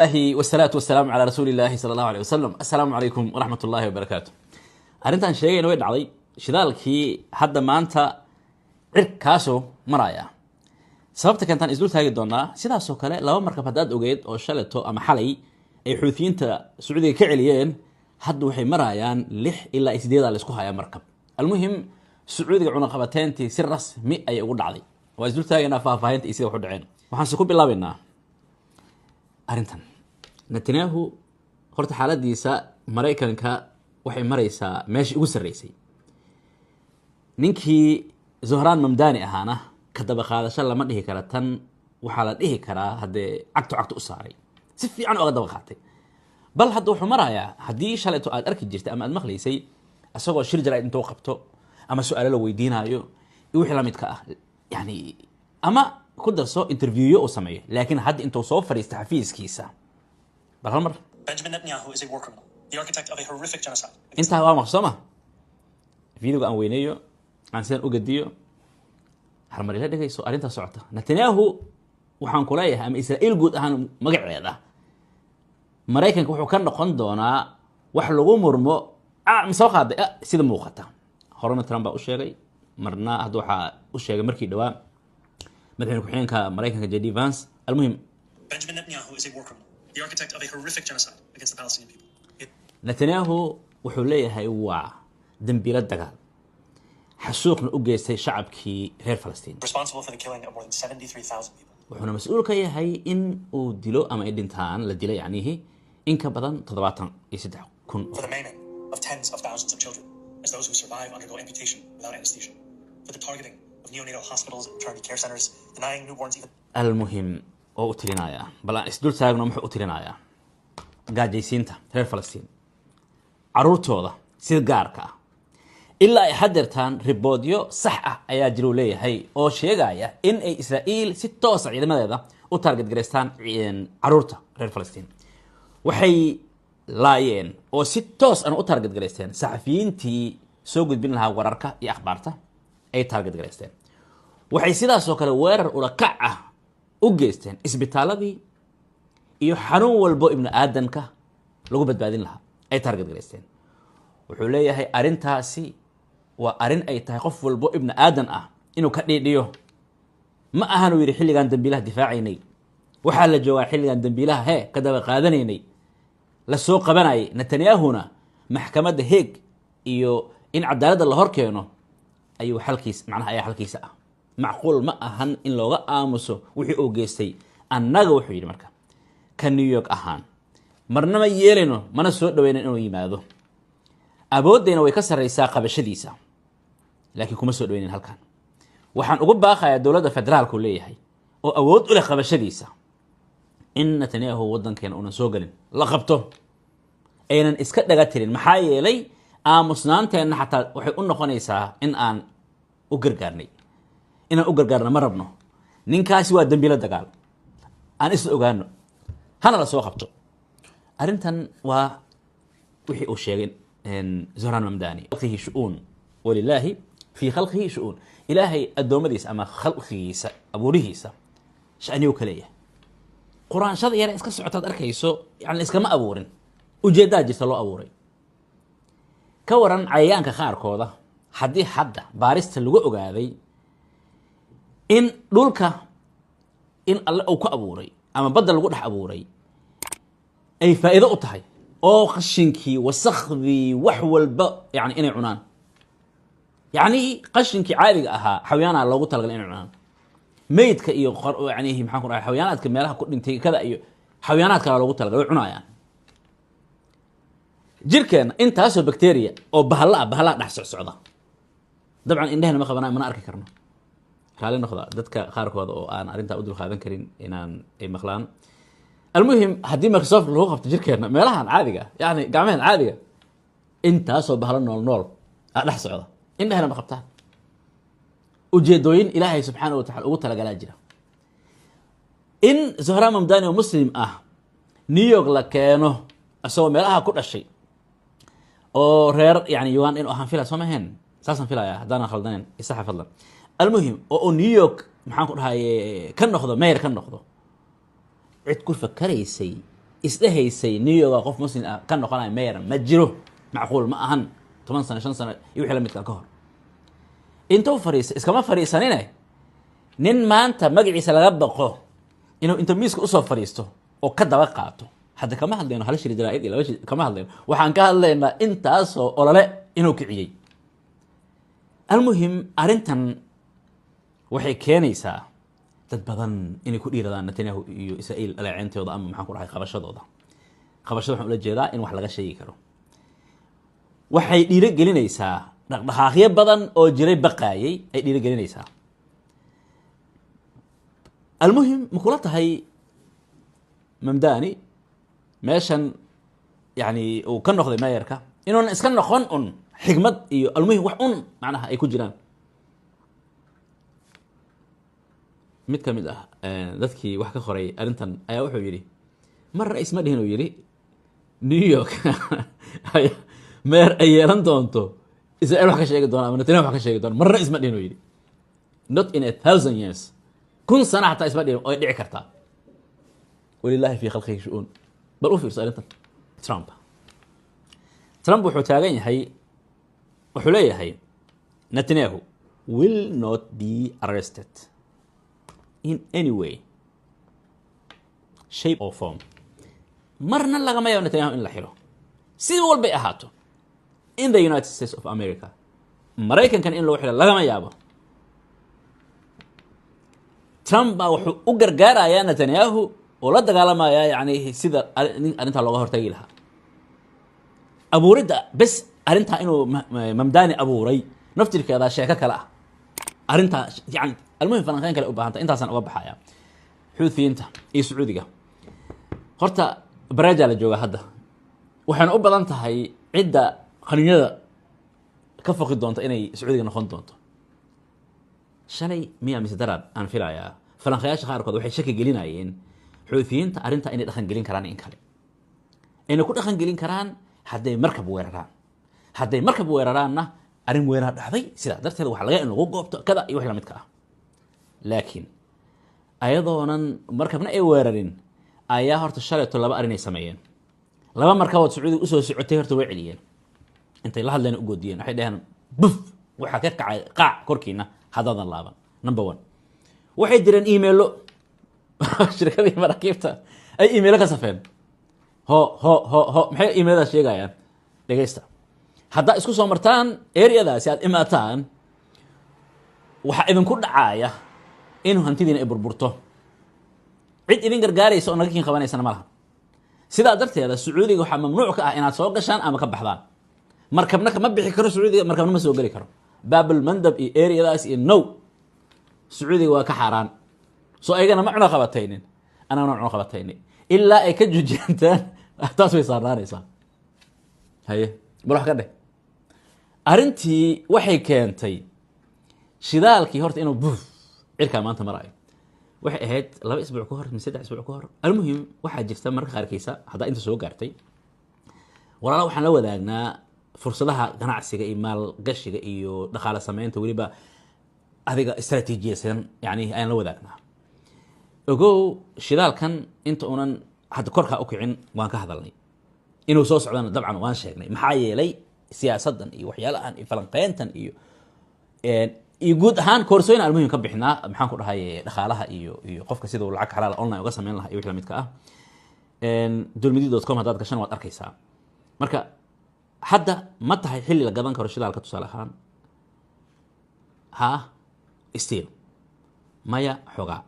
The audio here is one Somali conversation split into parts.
الله والصلاة والسلام على رسول الله صلى الله عليه وسلم. السلام عليكم ورحمة الله وبركاته. أرنتان شيء نويد علي شذالكي حدا ما أنت كاسو مرايا sababta kantaan isdul taagi doonaa sidaas oo kale laba markab hadaad ogeed oo shalato ama xalay ay xuutiyiinta Sacuudiga ka celiyeen hadda waxay marayaan 6 ilaa 8 la isku haya markab almuhim Sacuudiga cunaqabateyntii si rasmi ay ugu dhacday waa isdul taagana faahfaahinta isida wax u dhaceen waxaan ku bilaabaynaa arintan Netanyahu horta xaaladiisa Mareykanka waxay maraysaa meeshii ugu sareysay ninkii Zohraan Mamdani ahaana kadaba qaadasho lama dhihi kara tan waxa la dhihi karaa hadee cagtu u saaray si fiican oo daba qaatay bal hadda wuxuu marayaa hadii shalayto aad arki jirtay ama aad maqlaysay asagoo shir jaraa'id intuu qabto ama su'aalo la weydiinayo iyo wixii la midka ah yani ama ku darso interview oo sameeyo laakiin hadda intuu soo fariistay xafiiskiisa bal hal mar Benjamin Netanyahu is a war criminal, the architect of a horrific genocide. inta waa maqsama video aan weyneeyo aan sidaan u gadiyo harmar ila dhageyso arinta socota Netanyahu waxaan ku leeyahay ama Israa'iil guud ahaan magaceeda Mareykanka wuxuu ka noqon doonaa wax lagu murmo soo qaaday sida muuqata horena Trump baa u sheegay marna hadda waxa u sheegay markii dhawaa madaxweyne ku-xigeenka Mareykanka JD Vance almuhim Benjamin Netanyahu is a war criminal, the architect of a horrific genocide against the Palestinian people. Netanyahu wuxuu leeyahay waa dambiilo dagaal xasuuqna u geystay shacabkii reer Falastiin Responsible for the killing of more than 73,000 people. wuxuuna mas'uul ka yahay in uu dilo ama ay dhintaan la dilay yacnihi in ka badan 73,000 For the maiming of tens of thousands of children as those who survive undergo amputation without anesthesia. For the targeting of neonatal hospitals and maternity care centers, denying newborns even... المهم oo u tirinaya bal aan isdul taagno muxuu u tirinaya gaajaysiinta reer Falastiin caruurtooda sida gaarka ah ilaa ay hadeertaan riboodyo sax ah ayaa jiro leeyahay oo sheegaya in ay Israa'iil si toos ah ciidamadeeda u target gareystaan caruurta reer Falastiin waxay laayeen oo si toos ah u target gareysteen saxafiyiintii soo gudbin lahaa wararka iyo akhbaarta ay target gareysteen waxay sidaas oo kale weerar ula kac ah u geysteen isbitaaladii iyo xarun walbo ibn aadanka lagu badbaadin lahaa ay target gareysteen wuxuu leeyahay arintaasi waa arin ay tahay qof walbo ibn aadan ah inuu ka dhiidhiyo ma ahan uu yiri xilligan dambiilaha difaacaynay waxa la joogaa xilligan dambiilaha ka daba qaadanaynay la soo qabanay Netanyahuna maxkamadda Hague iyo in cadaalada la hor keeno ayuu xalkiis macnaha ay xalkiisa ah macquul ma ahan in looga aamuso wixii uu geystay annaga wuxuu yiri marka ka New York ahaan marna ma yeelino mana soo dhaweeyna inuu yimaado aboodayna way ka sareysaa qabashadiisa laakiin kuma soo dhaweynin halkan waxaan ugu baaqayaa dawladda federaalku leeyahay oo awood u leh qabashadiisa in Netanyahu wadankeena una soo galin la qabto aynan iska dhaga tirin maxaa yeelay aamusnaanteena xataa waxay u noqonaysaa in aan u gargaarnay inaan u gargaarna ma rabno ninkaasi waa dambiilo dagaal aan is ogaano hana la soo qabto arintan waa wixii uu sheegay Zohraan Mamdani fihi shu'un walillahi fi khalqihi shu'un ilaahay adoomadiisa ama khalqigiisa abuurihiisa shaniyo kaleeya quraanshada yar iska socotaad arkayso yani iskama abuurin ujeedaa jirta loo abuuray ka waran cayayaanka qaarkooda hadii hadda baarista lagu ogaaday in dhulka in alla uu ka abuuray ama badda lagu dhex abuuray ay faa'iido u tahay oo qashinkii wasakhdii wax walba yani inay cunaan yani qashinkii caadiga ahaa xayawaanaha loogu talagalay inay cunaan meydka iyo yani maxaan ku dhahay xayawaanaadka meelaha ku dhintay kada iyo xayawaanaadka loogu talagalay cunayaan jirkeena intaasoo bacteria oo bahalla dhex socda dabcan indhahana ma qabanay mana arki karno raali noqda dadka qaarkood oo aan arinta u dul qaadan karin inaan ay maqlaan المهم هدي مايكروسوفت لو قفت جيركنا meelahan caadiga yani gacmahan caadiga intaas oo bahlan nool dhex socda indhahana ma qabtaan ujeedooyin ilaahay subxaanahu wa ta'ala ugu talagalay jira in Zohraan Mamdani oo muslim ah New York la keeno asoo meelaha ku dhashay oo reer yani yuwan in ahaan fila Soomaaliyan saasan filaya hadana khaldaneen isaxa fadlan المهم oo New York maxaan ku dhahay ka noqdo mayor ka noqdo cid ku fakaraysay isdhehaysay New York qof muslim ah ka noqonaya mayor ma jiro macquul ma ahan 10 sano 5 sano iyo wixii la midka ka hor intuu fariis iskama fariisanine nin maanta magaciisa laga baqo inuu inta miiska u soo fariisto oo ka daba qaato hadda kama hadlayno hal shir jaraa'id ila washi kama hadlayno waxaan ka hadlaynaa intaas oo olole inuu kiciyay almuhim arintan waxay keenaysaa dad badan inay ku dhiiradaan Netanyahu iyo Israa'iil alaaceentooda ama maxaan ku dhahay qabashadooda waxaan ula jeedaa in wax laga sheegi karo waxay dhiirigelinaysaa dhaqdhaqaaqyo badan oo jiray baqaayay ay dhiirigelinaysaa almuhim makula tahay mamdani meeshan yani uu ka noqday mayorka inuu iska noqon xigmad iyo almuhim wax macnaha ay ku jiraan mid kamid ah dadkii wax ka qoray arintan ayaa wuxuu yiri mar ra'iis ma dhihin uu yiri New York mayor ay yeelan doonto Israel wax ka sheegi doona ama Netanyahu wax ka sheegi doona mar ra'iis ma dhihin uu yiri not in 1000 years kun sana hataa isma dhihin oo dhici kartaa walillahi fi khalqihi shu'un bal u fiirso arintan Trump wuxuu taagan yahay wuxuu leeyahay Netanyahu will not be arrested in any way shape or form marna lagama yaabo Netanyahu in la xiro si walba ahaato in the United States of America Mareykankan in loo xiro lagama yaabo Trump baa wuxuu u gargaarayaa Netanyahu oo la dagaalamaya yani sida arinta looga hortagi lahaa abuurida bas arinta inuu mamdani abuuray naftirkeeda sheeka kale ah arinta yani almuhim falanqeyn kale u baahanta intaasan uga baxaya xuuthiinta iyo sacuudiga horta baraja la jooga hadda waxaan u badan tahay cidda qaninyada ka foqi doonta inay sacuudiga noqon doonto shalay miya misdaraad aan filayaa falanqeyaasha qaarkood waxay shaki gelinayeen xuuthiyiinta arinta inay dhaqan gelin karaan in kale inay ku dhaqan gelin karaan hadday markab weeraraanna arrin weerar dhacday sidaa darteed waxa laga in lagu goobto kada iyo wax la midka ah laakiin ayadoonan markabna ay weerarin ayaa horta shalayto laba arrin ay sameeyeen laba markabood sacuudiga usoo socotay horta way celiyeen intay la hadleen u goodiyeen waxay dhaheen buf waxaa ka kacay qaac korkiina haddaadan laaban number 1 waxay direen emailo shirkadii maraakiibta ay emailo ka safeen ho maxay emailada sheegayaan dhageysta haddaa isku soo martaan areadaasi aad imaataan waxaa idinku dhacaya inuu hantidiina ay burburto cid idin gargaaraysa oo naga kiin qabanaysana ma laha sidaa darteeda sacuudiga waxaa mamnuuc ka ah inaad soo gashaan ama ka baxdaan markabna kama bixi karo sacuudiga markabna ma soo geli karo baabul mandab iyo areadaas iyo no sacuudiga waa ka xaaraan soo ayagana ma cuno qabataynin anagana cuno qabataynin ilaa ay ka jujiyantaan taas way saarnaanaysaa haye bal wax ka dheh arrintii waxay keentay shidaalkii horta inuu buf cirkaa maanta marayo waxay ahayd 2 isbuuc ka hor 3 isbuuc ka hor almuhim waxaa jirta marka qaarkiisa haddaa inta soo gaartay walaalo waxaan la wadaagnaa fursadaha ganacsiga iyo maalgashiga iyo dhaqaale samaynta weliba adiga istaraatiijiyaysan yani ayaan la wadaagnaa ogow shidaalkan inta unan hadda korkaa u kicin waan ka hadalnay inuu soo socdana dabcan waan sheegnay maxaa yeelay siyaasadan iyo waxyaalahan iyo falanqeyntan iyo guud ahaan koorsooyin almuhim ka bixinaa maxaan ku dhahay dhaqaalaha iyo qofka sida uu lacag xalaal online uga sameyn lahaa iyo wixii la midka ah dulmidi.com haddaad gashan waad arkaysaa marka hadda ma tahay xilli la gadan karo shidaalka tusaale ahaan ha still maya xogaa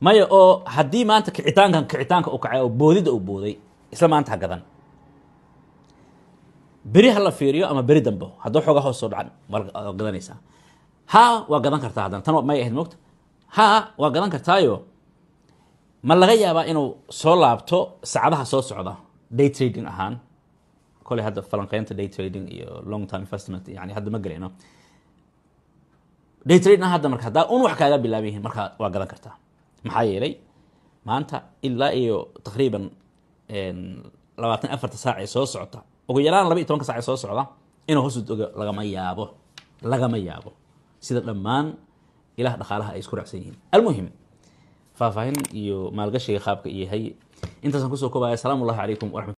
maya oo haddii maanta kicitaanka uu kacay oo boodida uu booday isla maanta ha gadan beri ha la fiiriyo ama beri dambo hadduu xoogaa hoos soo dhacan waa gadanaysaa ha waa gadan kartaa haddana tan may ahayd moogta ha waa gadan kartaayo ma laga yaabaa inuu soo laabto saacadaha soo socda day trading ahaan koley hadda falanqeynta day trading iyo long time investment yani hadda ma gelayno day trading hadda marka haddaa un wax kaaga bilaaban yihiin marka waa gadan kartaa maxaa yeelay maanta ilaa iyo taqriiban 24 saac ee soo socota ugu yaraan 12 saac ee soo socda inuu hoos u dogo lagama yaabo sida dhammaan ilaah dhaqaalaha ay isku raacsan yihiin almuhim faahfaahin iyo maalgashiga qaabka iyo hay intaasaan kusoo koobaya. asalaamu allahu calaykum waraxmat